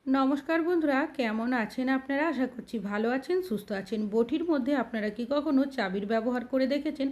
নমস্কার বন্ধুরা, কেমন আছেন আপনারা? আশা করছি ভালো আছেন, সুস্থ আছেন। বটির মধ্যে আপনারা কি কখনো চাবির ব্যবহার করে দেখেছেন?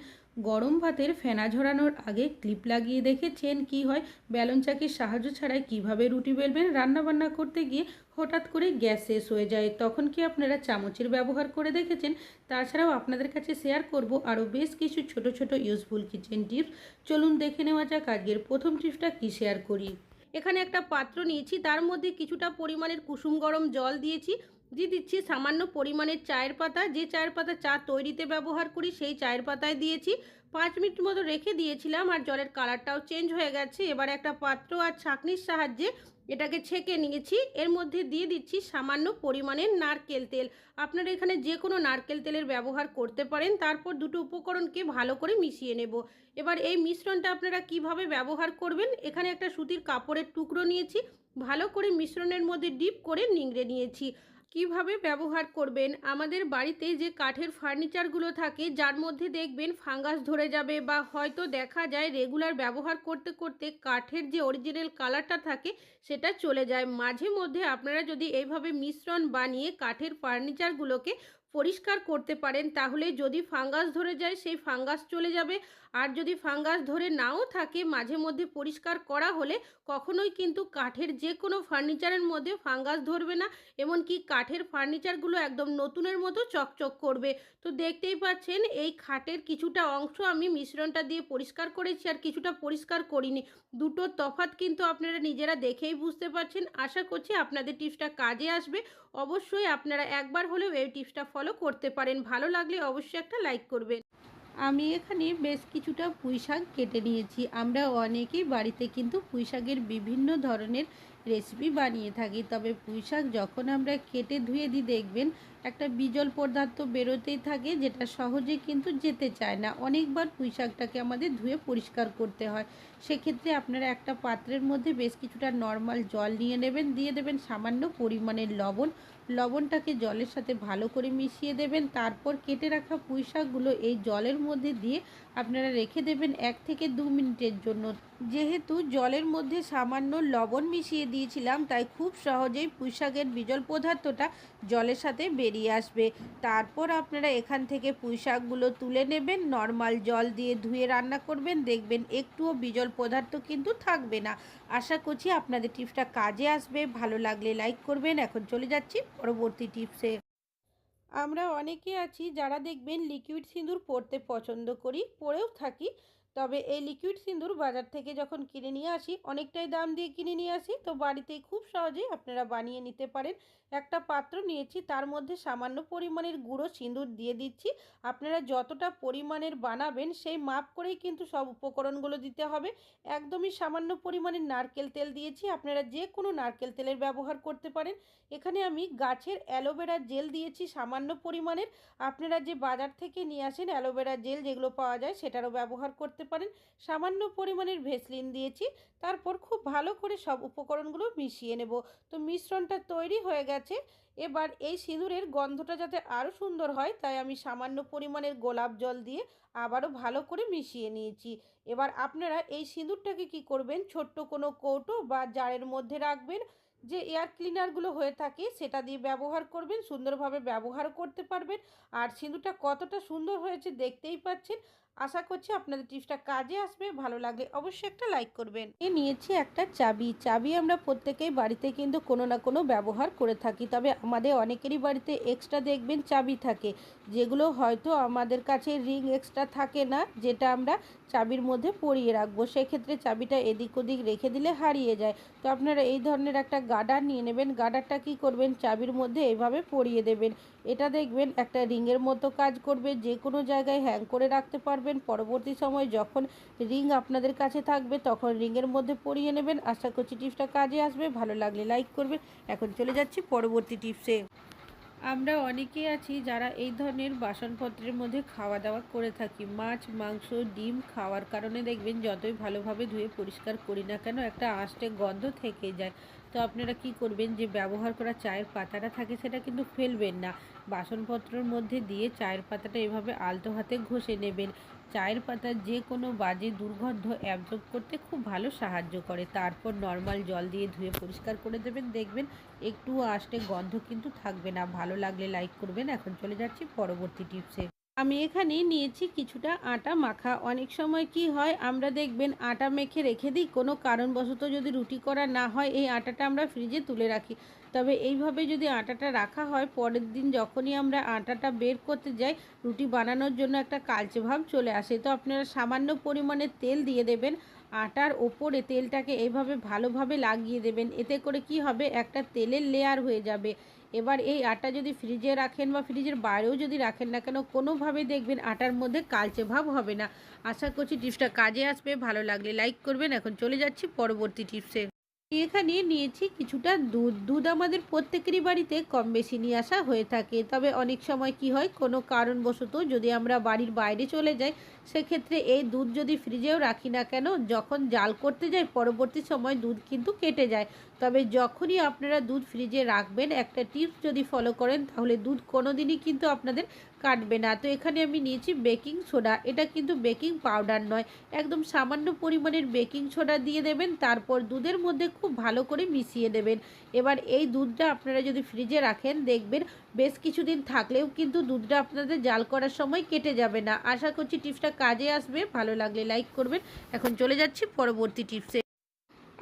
গরম ভাতের ফেনা ঝরানোর আগে ক্লিপ লাগিয়ে দেখেছেন কি হয়? বেলন চাকির সাহায্য ছাড়াই কিভাবে রুটি বেলবেন? রান্নাবান্না করতে গিয়ে হঠাৎ করে গ্যাস শেষ হয়ে যায়, তখন কি আপনারা চামচের ব্যবহার করে দেখেছেন? তাছাড়াও আপনাদের কাছে শেয়ার করব আরও বেশ কিছু ছোট ছোট ইউজফুল কিচেন টিপস। চলুন দেখে নেওয়া যাক আজকের প্রথম টিপসটা কী শেয়ার করি। এখানে একটা পাত্র নিয়েছি, তার মধ্যে কিছুটা পরিমাণের কুসুম গরম জল দিয়েছি। দিয়ে দিচ্ছি সামান্য পরিমাণের চায়ের পাতা, যে চায়ের পাতা চা তৈরিতে ব্যবহার করি সেই চায়ের পাতায় দিয়েছি। 5 মিনিট মতো রেখে দিয়েছিলাম আর জলের কালারটাও চেঞ্জ হয়ে গেছে। এবার একটা পাত্র আর ছাঁকনির সাহায্যে এটাকে ছেঁকে নিয়েছি। এর মধ্যে দিয়ে দিচ্ছি সামান্য পরিমাণের নারকেল তেল। আপনারা এখানে যে কোনো নারকেল তেলের ব্যবহার করতে পারেন। তারপর দুটো উপকরণকে ভালো করে মিশিয়ে নেব। এবার এই মিশ্রণটা আপনারা কিভাবে ব্যবহার করবেন, এখানে একটা সুতির কাপড়ের টুকরো নিয়েছি, ভালো করে মিশ্রণের মধ্যে ডিপ করে নিংড়ে নিয়েছি। কিভাবে ব্যবহার করবেন, আমাদের বাড়িতে যে কাঠের ফার্নিচারগুলো থাকে যার মধ্যে দেখবেন ফাঙ্গাস ধরে যাবে বা হয়তো দেখা যায় রেগুলার ব্যবহার করতে করতে কাঠের যে অরিজিনাল কালারটা থাকে সেটা চলে যায়। মাঝে মধ্যে আপনারা যদি এইভাবে মিশ্রণ বানিয়ে কাঠের ফার্নিচারগুলোকে পরিষ্কার করতে পারেন, তাহলে যদি ফাঙ্গাস ধরে যায় সেই ফাঙ্গাস চলে যাবে। আর যদি ফাঙ্গাস ধরে নাও থাকে, মাঝে মধ্যে পরিষ্কার করা হলে কখনোই কিন্তু কাঠের যে কোনো ফার্নিচারের মধ্যে ফাঙ্গাস ধরবে না। এমনকি কাঠের ফার্নিচারগুলো একদম নতুনের মতো চকচক করবে। তো দেখতেই পাচ্ছেন এই খাটের কিছুটা অংশ আমি মিশ্রণটা দিয়ে পরিষ্কার করেছি আর কিছুটা পরিষ্কার করিনি। দুটোর তফাৎ কিন্তু আপনারা নিজেরা দেখেই বুঝতে পারছেন। আশা করছি আপনাদের টিপসটা কাজে আসবে। অবশ্যই আপনারা একবার হলেও এই টিপসটা ফলো করতে পারেন। ভালো লাগলে অবশ্যই একটা লাইক করবেন। আমি এখানে বেশ কিছুটা পুঁইশাক কেটে নিয়েছি। আমরা অনেকেই বাড়িতে কিন্তু পুঁইশাকের বিভিন্ন ধরনের রেসিপি বানিয়ে থাকি, তবে পুঁইশাক যখন আমরা কেটে ধুয়ে দিই দেখবেন একটা বিজল পদার্থ বেরোতেই থাকে, যেটা সহজে কিন্তু যেতে চায় না। অনেকবার পুঁইশাকটাকে আমাদের ধুয়ে পরিষ্কার করতে হয়। সেক্ষেত্রে আপনারা একটা পাত্রের মধ্যে বেশ কিছুটা নর্মাল জল নিয়ে নেবেন, দিয়ে দেবেন সামান্য পরিমাণের লবণ। লবণটাকে জলের সাথে ভালো করে মিশিয়ে দেবেন। তারপর কেটে রাখা পুঁইশাকগুলো এই জলের মধ্যে দিয়ে আপনারা রেখে দেবেন 1 থেকে 2 মিনিটের জন্য। যেহেতু জলের মধ্যে সামান্য লবণ মিশিয়ে দিয়েছিলাম, তাই খুব সহজেই পুঁইশাকের বিজল পদার্থটা জলের সাথে বেরিয়ে আসবে। তারপর আপনারা এখান থেকে পুঁইশাকগুলো তুলে নেবেন, নর্মাল জল দিয়ে ধুয়ে রান্না করবেন, দেখবেন একটুও বিজল পদার্থ কিন্তু থাকবে না। আশা করছি আপনাদের টিপসটা কাজে আসবে। ভালো লাগলে লাইক করবেন। এখন চলে যাচ্ছি পরবর্তী টিপসে। আমরা অনেকে আছি যারা দেখবেন লিকুইড সিঁদুর পরতে পছন্দ করি, পরেও থাকি। তবে এই লিকুইড সিঁদুর বাজার থেকে যখন কিনে নিয়ে আসি, অনেকটাই দাম দিয়ে কিনে নিয়ে আসি, তো বাড়িতেই খুব সহজেই আপনারা বানিয়ে নিতে পারেন। একটা পাত্র নিয়েছি, তার মধ্যে সামান্য পরিমাণের গুঁড়ো সিঁদুর দিয়ে দিচ্ছি। আপনারা যতটা পরিমাণের বানাবেন সেই মাপ করেই কিন্তু সব উপকরণগুলো দিতে হবে। একদমই সামান্য পরিমাণের নারকেল তেল দিয়েছি, আপনারা যে কোনো নারকেল তেলের ব্যবহার করতে পারেন। এখানে আমি গাছের অ্যালোভেরা জেল দিয়েছি সামান্য পরিমাণের। আপনারা যে বাজার থেকে নিয়ে আসেন অ্যালোভেরা জেল যেগুলো পাওয়া যায় সেটারও ব্যবহার করতে পারেন। সামান্য পরিমাণের ভেসলিন দিয়েছি। তারপর খুব ভালো করে সব উপকরণগুলো মিশিয়ে নেব। তো মিশ্রণটা তৈরি হয়ে গেছে। এবার এই সিঁদুরের গন্ধটা যাতে আরও সুন্দর হয়, তাই আমি সামান্য পরিমাণের গোলাপ জল দিয়ে আবারও ভালো করে মিশিয়ে নিয়েছি। এবার আপনারা এই সিঁদুরটাকে কি করবেন, ছোট্ট কোনো কৌটো বা জারের মধ্যে রাখবেন। যে এয়ার ক্লিনারগুলো হয়ে থাকে সেটা দিয়ে ব্যবহার করবেন, সুন্দরভাবে ব্যবহারও করতে পারবেন। আর সিঁদুরটা কতটা সুন্দর হয়েছে দেখতেই পাচ্ছেন। আশা করছি আপনাদের টিপসটা কাজে আসবে। ভালো লাগলে অবশ্যই একটা লাইক করবেন। নিয়েছি একটা চাবি। চাবি আমরা প্রত্যেকেই বাড়িতে কিন্তু কোনো না কোনো ব্যবহার করে থাকি, তবে আমাদের অনেকেরই বাড়িতে এক্সট্রা দেখবেন চাবি থাকে, যেগুলো হয়তো আমাদের কাছে রিং এক্সট্রা থাকে না, যেটা আমরা চাবির মধ্যে পরিয়ে রাখবো। সেক্ষেত্রে চাবিটা এদিক ওদিক রেখে দিলে হারিয়ে যায়। তো আপনারা এই ধরনের একটা গার্ডার নিয়ে নেবেন। গার্ডারটা কি করবেন, চাবির মধ্যে এভাবে পরিয়ে দেবেন। এটা দেখবেন একটা রিংয়ের মতো কাজ করবে, যে কোনো জায়গায় হ্যাং করে রাখতে পারবেন। পরবর্তী সময় যখন রিং আপনাদের কাছে থাকবে তখন রিংয়ের মধ্যে পরিয়ে নেবেন। আশা করছি টিপসটা কাজে আসবে। ভালো লাগলে লাইক করবেন। এখন চলে যাচ্ছি পরবর্তী টিপসে। আমরা অনেকেই আছি যারা এই ধরনের বাসনপত্রের মধ্যে খাওয়া দাওয়া করে থাকি। মাছ, মাংস, ডিম খাওয়ার কারণে দেখবেন যতই ভালোভাবে ধুয়ে পরিষ্কার করি না কেন একটা আঁশটে গন্ধ থেকে যায়। তো আপনারা কি করবেন, যে ব্যবহার করা চায়ের পাতাটা থাকে সেটা কিন্তু ফেলবেন না। বাসনপত্রের মধ্যে দিয়ে চায়ের পাতাটা এভাবে আলতো হাতে ঘষে নেবেন। চায়ের পাতার যে কোনো বাজে দুর্গন্ধ অ্যাবজর্ব করতে খুব ভালো সাহায্য করে। তারপর নর্মাল জল দিয়ে ধুয়ে পরিষ্কার করে দেবেন, দেখবেন একটুও আষ্টে গন্ধ কিন্তু থাকবে না। ভালো লাগলে লাইক করবেন। এখন চলে যাচ্ছি পরবর্তী টিপসে। আমি এখানে নিয়েছি কিছুটা আটা মাখা। অনেক সময় কি হয়, আমরা দেখবেন আটা মেখে রেখে দিই, কোনো কারণবশত যদি রুটি করা না হয় এই আটাটা আমরা ফ্রিজে তুলে রাখি। তবে এইভাবে যদি আটাটা রাখা হয়, পরের দিন যখনই আমরা আটাটা বের করতে যাই, রুটি বানানোর জন্য একটা কালচে ভাব চলে আসে। তো আপনারা সামান্য পরিমাণে তেল দিয়ে দেবেন, আটার ওপরে তেলটাকে এইভাবে ভালোভাবে লাগিয়ে দেবেন। এতে করে কি হবে, একটা তেলের লেয়ার হয়ে যাবে। এবার এই আটা যদি ফ্রিজে রাখেন বা ফ্রিজের বাইরেও যদি রাখেন না কেন, কোনোভাবে দেখবেন আটার মধ্যে কালচে ভাব হবে না। আশা করছি টিপসটা কাজে আসবে। ভালো লাগলে লাইক করবেন। এখন চলে যাচ্ছি পরবর্তী টিপসে। এখানে নিয়েছি কিছুটা দুধ। দুধ আমাদের প্রত্যেকেরই বাড়িতে কম বেশি নিয়ে আসা হয়ে থাকে। তবে অনেক সময় কি হয়, কোনো কারণবশত যদি আমরা বাড়ির বাইরে চলে যাই, সেক্ষেত্রে এই দুধ যদি ফ্রিজেও রাখি না কেন, যখন জাল করতে যাই পরবর্তী সময় দুধ কিন্তু কেটে যায়। তবে যখনই আপনারা দুধ ফ্রিজে রাখবেন, একটা টিপস যদি ফলো করেন, তাহলে দুধ কোনো দিনই কিন্তু আপনাদের কাটবে না। তো এখানে আমি নিয়েছি বেকিং সোডা। এটা কিন্তু বেকিং পাউডার নয়, একদম সামান্য পরিমাণের বেকিং সোডা দিয়ে দেবেন। তারপর দুধের মধ্যে খুব ভালো করে মিশিয়ে দেবেন। এবার এই দুধটা আপনারা যদি ফ্রিজে রাখেন, দেখবেন বেশ কিছুদিন থাকলেও কিন্তু দুধটা আপনাদের জাল করার সময় কেটে যাবে না। আশা করছি টিপসটা কাজে আসবে। ভালো লাগলে লাইক করবেন। এখন চলে যাচ্ছি পরবর্তী টিপসে।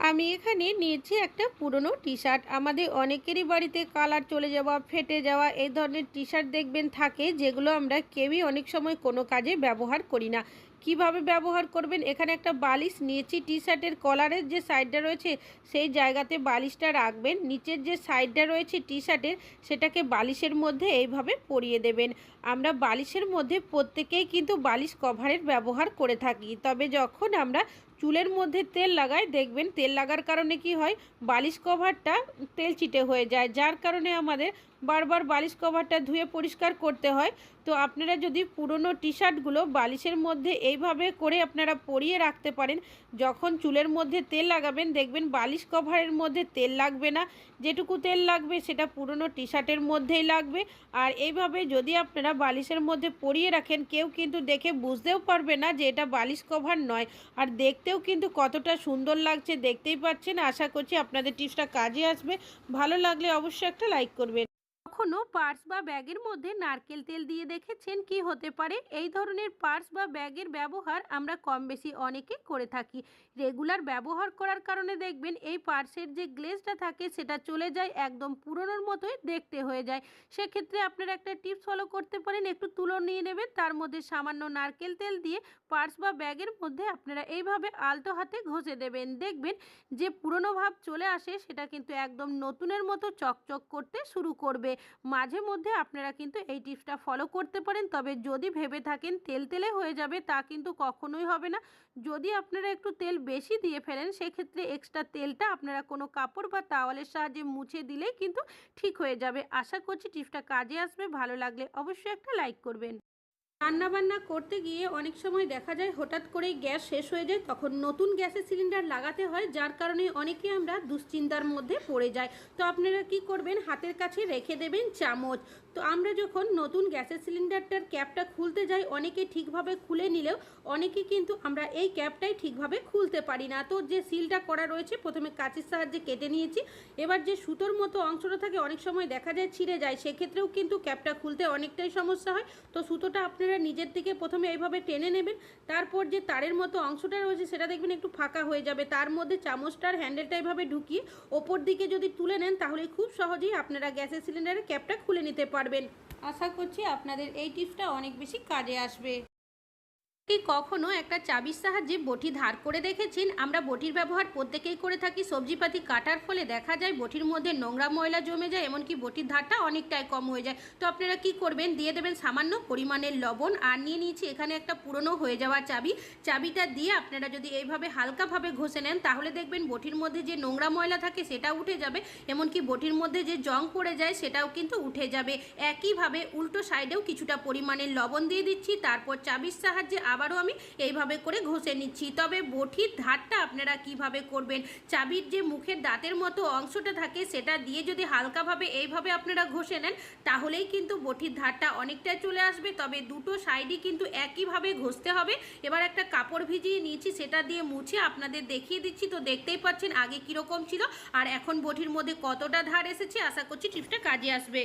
আমি এখানে নিয়েছি একটা পুরনো টি শার্ট। আমাদের অনেকেরই বাড়িতে কালার চলে যাওয়া, ফেটে যাওয়া এই ধরনের টি শার্ট দেখবেন থাকে, যেগুলো আমরা কেউই অনেক সময় কোনো কাজে ব্যবহার করি না। কিভাবে ব্যবহার করবেন, এখানে একটা বালিশ নিয়েছি। টি শার্টের কলারের যে সাইডটা রয়েছে সেই জায়গাতে বালিশটা রাখবেন। নিচের যে সাইডটা রয়েছে টি শার্টের, সেটাকে বালিশের মধ্যে এইভাবে পরিয়ে দেবেন। আমরা বালিশের মধ্যে প্রত্যেকেই কিন্তু বালিশ কভারের ব্যবহার করে থাকি। তবে যখন আমরা চুলের মধ্যে তেল লাগাই, দেখবেন তেল লাগার কারণে কি হয়, বালিশ কভারটা তেল চিটে হয়ে যায়, যার কারণে আমাদের বারবার বালিশ কভারটা ধুয়ে পরিষ্কার করতে হয়। তো আপনারা যদি পুরনো টি শার্টগুলো বালিশের মধ্যে এইভাবে করে আপনারা পরিয়ে রাখতে পারেন, যখন চুলের মধ্যে তেল লাগাবেন, দেখবেন বালিশ কভারের মধ্যে তেল লাগবে না। যেটুকু তেল লাগবে সেটা পুরনো টি শার্টের মধ্যেই লাগবে। আর এইভাবে যদি আপনারা বালিশের মধ্যে পরিয়ে রাখেন, কেউ কিন্তু দেখে বুঝতেও পারবে না যে এটা বালিশ কভার নয়। আর দেখতেও কিন্তু কতটা সুন্দর লাগছে দেখতেই পাচ্ছেন। আশা করছি আপনাদের টিপসটা কাজে আসবে। ভালো লাগলে অবশ্যই একটা লাইক করবেন। কখনো পার্স বা ব্যাগের মধ্যে নারকেল তেল দিয়ে দেখেছেন? কি হতে পারে, এই ধরনের পার্স বা ব্যাগের ব্যবহার আমরা কম বেশি অনেকে করে থাকি। রেগুলার ব্যবহার করার কারণে দেখবেন এই পার্সের যে গ্লেজটা থাকে সেটা চলে যায়, একদম পুরনোর মতোই দেখতে হয়ে যায়। সেক্ষেত্রে আপনারা একটা টিপস ফলো করতে পারেন। একটু তুলো নিয়ে নেবেন, তার মধ্যে সামান্য নারকেল তেল দিয়ে পার্স বা ব্যাগের মধ্যে আপনারা এইভাবে আলতো হাতে ঘষে দেবেন। দেখবেন যে পুরনো ভাব চলে আসে, সেটা কিন্তু একদম নতুনের মতো চকচক করতে শুরু করবে। মাঝে মধ্যে আপনারা কিন্তু এই টিপসটা ফলো করতে পারেন। তবে যদি ভেবে থাকেন তেল তেলে হয়ে যাবে, তা কিন্তু কখনোই হবে না। যদি আপনারা একটু তেল বেশি দিয়ে ফেলেন, সেক্ষেত্রে এক্সট্রা তেলটা আপনারা কোনো কাপড় বা তাওয়ালের সাহায্যে মুছে দিলেই কিন্তু ঠিক হয়ে যাবে। আশা করছি টিপসটা কাজে আসবে। ভালো লাগলে অবশ্যই একটা লাইক করবেন। রান্নাবান্না করতে গিয়ে অনেক সময় দেখা যায় হঠাৎ করেই গ্যাস শেষ হয়ে যায়, তখন নতুন গ্যাসের সিলিন্ডার লাগাতে হয়, যার কারণে অনেকে আমরা দুশ্চিন্তার মধ্যে পড়ে যাই। তো আপনারা কি করবেন, হাতের কাছে রেখে দেবেন চামচ। তো আমরা যখন নতুন গ্যাসের সিলিন্ডারটার ক্যাপটা খুলতে যাই, অনেকে ঠিকভাবে খুলে নিলেও অনেকে কিন্তু আমরা এই ক্যাপটাই ঠিকভাবে খুলতে পারি না। তো যে সিলটা করা রয়েছে, প্রথমে কাঁচির সাহায্যে কেটে নিয়েছি। এবার যে সুতোর মতো অংশটা থাকে, অনেক সময় দেখা যায় ছিঁড়ে যায়, সেক্ষেত্রেও কিন্তু ক্যাপটা খুলতে অনেকটাই সমস্যা হয়। তো সুতোটা আপনারা নিজের থেকে প্রথমে এইভাবে টেনে নেবেন। তারপর যে তারের মতো অংশটা রয়েছে সেটা দেখবেন একটু ফাঁকা হয়ে যাবে, তার মধ্যে চামচটার হ্যান্ডেলটা এইভাবে ঢুকিয়ে ওপর দিকে যদি তুলে নেন, তাহলে খুব সহজেই আপনারা গ্যাসের সিলিন্ডারের ক্যাপটা খুলে নিতে পারবেন। আশা করছি আপনাদের এই টিপসটা অনেক বেশি কাজে আসবে। কি কখনো একটা চাবির সাহায্যে বটি ধার করে দেখেছেন? আমরা বটির ব্যবহার প্রত্যেকেই করে থাকি। সবজিপাতি কাটার ফলে দেখা যায় বটির মধ্যে নোংরা ময়লা জমে যায়, এমনকি বটির ধারটা অনেকটাই কম হয়ে যায়। তো আপনারা কি করবেন, দিয়ে দেবেন সামান্য পরিমাণের লবণ। আর নিয়ে নিয়েছি এখানে একটা পুরনো হয়ে যাওয়া চাবি। চাবিটা দিয়ে আপনারা যদি এইভাবে হালকাভাবে ঘষে নেন, তাহলে দেখবেন বটির মধ্যে যে নোংরা ময়লা থাকে সেটা উঠে যাবে, এমনকি বটির মধ্যে যে জং পড়ে যায় সেটাও কিন্তু উঠে যাবে। একইভাবে উল্টো সাইডেও কিছুটা পরিমাণের লবণ দিয়ে দিচ্ছি। তারপর চাবির সাহায্যে আবারও আমি এইভাবে করে ঘষে নিচ্ছি। তবে বটির ধারটা আপনারা কিভাবে করবেন, চাবির যে মুখের দাঁতের মতো অংশটা থাকে সেটা দিয়ে যদি হালকাভাবে এইভাবে আপনারা ঘষে নেন তাহলেই কিন্তু বটির ধারটা অনেকটাই চলে আসবে। তবে দুটো সাইডই কিন্তু একইভাবে ঘষতে হবে। এবার একটা কাপড় ভিজিয়ে নিয়েছি, সেটা দিয়ে মুছে আপনাদের দেখিয়ে দিচ্ছি। তো দেখতেই পাচ্ছেন আগে কীরকম ছিল আর এখন বটির মধ্যে কতটা ধার এসেছে। আশা করছি টিপসটা কাজে আসবে।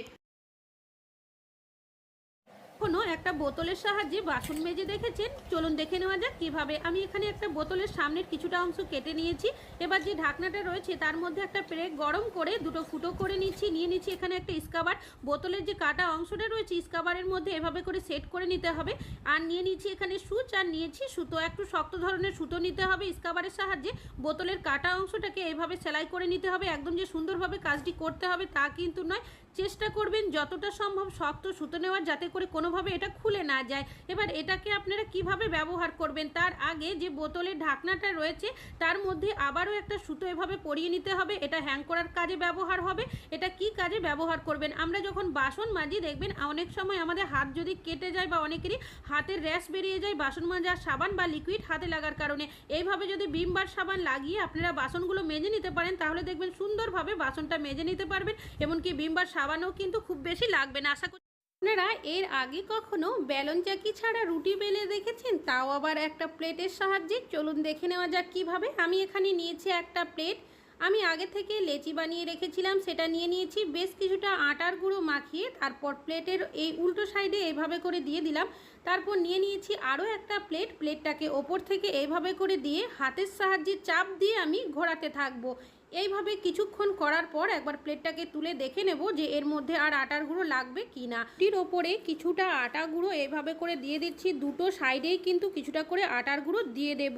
কোনো একটা বোতলের সাহায্যে বাসন মেজে দেখেছেন, চলুন দেখে নেওয়া যাক কিভাবে। আমি এখানে একটা বোতলের সামনের কিছুটা অংশ কেটে নিয়েছি। এবার যে ঢাকনাটা রয়েছে তার মধ্যে একটা প্রেক গরম করে দুটো ফুটো করে নিয়ে নিচ্ছি এখানে একটা স্কাবার। বোতলের যে কাটা অংশটা রয়েছে স্কাবারের মধ্যে এভাবে করে সেট করে নিতে হবে। আর নিয়ে নিচ্ছি এখানে সুচ, আর নিয়েছি সুতো, একটু শক্ত ধরনের সুতো নিতে হবে। স্কাবারের সাহায্যে বোতলের কাটা অংশটাকে এভাবে সেলাই করে নিতে হবে। একদম যে সুন্দরভাবে কাজটি করতে হবে তা কিন্তু নয়, চেষ্টা করবেন যতটা সম্ভব শক্ত সুতো নেওয়ার, যাতে করে কোনোভাবে এটা খুলে না যায়। এবার এটাকে আপনারা কিভাবে ব্যবহার করবেন, তার আগে যে বোতলের ঢাকনাটা রয়েছে তার মধ্যে আবারও একটা সুতো এভাবে পরিয়ে নিতে হবে। এটা হ্যাং করার কাজে ব্যবহার হবে। এটা কি কাজে ব্যবহার করবেন, আমরা যখন বাসন মাজি দেখবেন অনেক সময় আমাদের হাত যদি কেটে যায় বা অনেকেরই হাতের র্যাশ বেরিয়ে যায় বাসন মাজার সাবান বা লিকুইড হাতে লাগার কারণে, এইভাবে যদি ভিম বার সাবান লাগিয়ে আপনারা বাসনগুলো মেজে নিতে পারেন তাহলে দেখবেন সুন্দরভাবে বাসনটা মেজে নিতে পারবেন। এমনকি ভিম বার সাবানও কিন্তু খুব বেশি লাগবে না। আশা করি আপনারা এর আগে কখনো বেলন চাকি ছাড়া রুটি বেলে দেখেছেন, তাও আবার একটা প্লেটের সাহায্যে। চলুন দেখে নেওয়া যাক কিভাবে। আমি এখানে নিয়েছি একটা প্লেট। আমি আগে থেকে লেচি বানিয়ে রেখেছিলাম, সেটা নিয়ে নিয়েছি। বেশ কিছুটা আটার গুঁড়ো মাখিয়ে তারপর প্লেটের এই উল্টো সাইডে এইভাবে করে দিয়ে দিলাম। তারপর নিয়ে নিয়েছি আরও একটা প্লেট। প্লেটটাকে ওপর থেকে এইভাবে করে দিয়ে হাতের সাহায্যে চাপ দিয়ে আমি ঘোরাতে থাকবো। এইভাবে কিছুক্ষণ করার পর একবার প্লেটটাকে তুলে দেখে নেব যে এর মধ্যে আর আটার গুঁড়ো লাগবে কি না। রুটির ওপরে কিছুটা আটা গুঁড়ো এইভাবে করে দিয়ে দিচ্ছি, দুটো সাইডেই কিন্তু কিছুটা করে আটার গুঁড়ো দিয়ে দেব।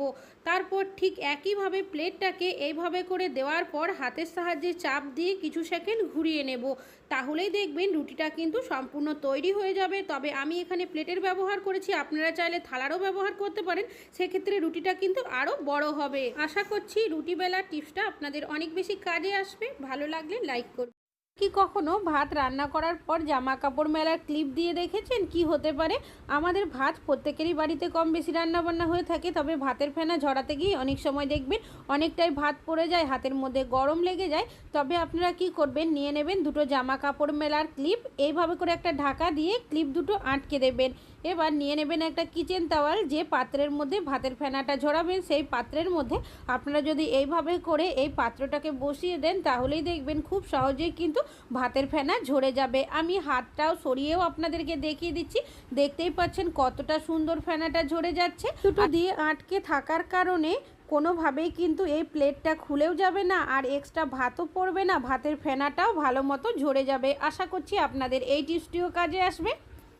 তারপর ঠিক একইভাবে প্লেটটাকে এইভাবে করে দেওয়ার পর হাতের সাহায্যে চাপ দিয়ে কিছু সেকেন্ড ঘুরিয়ে নেব। তাহলেই দেখবেন রুটিটা কিন্তু সম্পূর্ণ তৈরি হয়ে যাবে। তবে আমি এখানে প্লেটের ব্যবহার করেছি, আপনারা চাইলে থালারও ব্যবহার করতে পারেন, সেক্ষেত্রে রুটিটা কিন্তু আরও বড় হবে। আশা করছি রুটি বেলার টিপসটা আপনাদের অনেক বেশি কাজে আসবে। ভালো লাগলে লাইক করবেন। কি কখনো ভাত রান্না করার পর জামা কাপড় মেলার ক্লিপ দিয়ে দেখেছেন কি হতে পারে? আমাদের ভাত প্রত্যেকেরই বাড়িতে কম বেশি রান্নাবান্না হয়ে থাকে, তবে ভাতের ফেনা ঝরাতে গিয়ে অনেক সময় দেখবেন অনেকটাই ভাত পড়ে যায়, হাতের মধ্যে গরম লেগে যায়। তবে আপনারা কি করবেন, নিয়ে নেবেন দুটো জামা কাপড় মেলার ক্লিপ, এইভাবে করে একটা ঢাকা দিয়ে ক্লিপ দুটো আটকে দেবেন। এবার নিয়ে নেবেন একটা কিচেন তাওয়াল, যে পাত্রের মধ্যে ভাতের ফেনাটা ঝরাবেন সেই পাত্রের মধ্যে আপনারা যদি এইভাবে করে এই পাত্রটাকে বসিয়ে দেন তাহলেই দেখবেন খুব সহজেই কিন্তু ভাতের ফেনা ঝরে যাবে। আমি হাতটাও সরিয়েও আপনাদেরকে দেখিয়ে দিচ্ছি, দেখতেই পাচ্ছেন কতটা সুন্দর ফেনাটা ঝরে যাচ্ছে। দুটো দিয়ে আটকে থাকার কারণে কোনোভাবেই কিন্তু এই প্লেটটা খুলেও যাবে না আর এক্সট্রা ভাতও পড়বে না, ভাতের ফেনাটাও ভালো মতো ঝরে যাবে। আশা করছি আপনাদের এই টিপসটিও কাজে আসবে।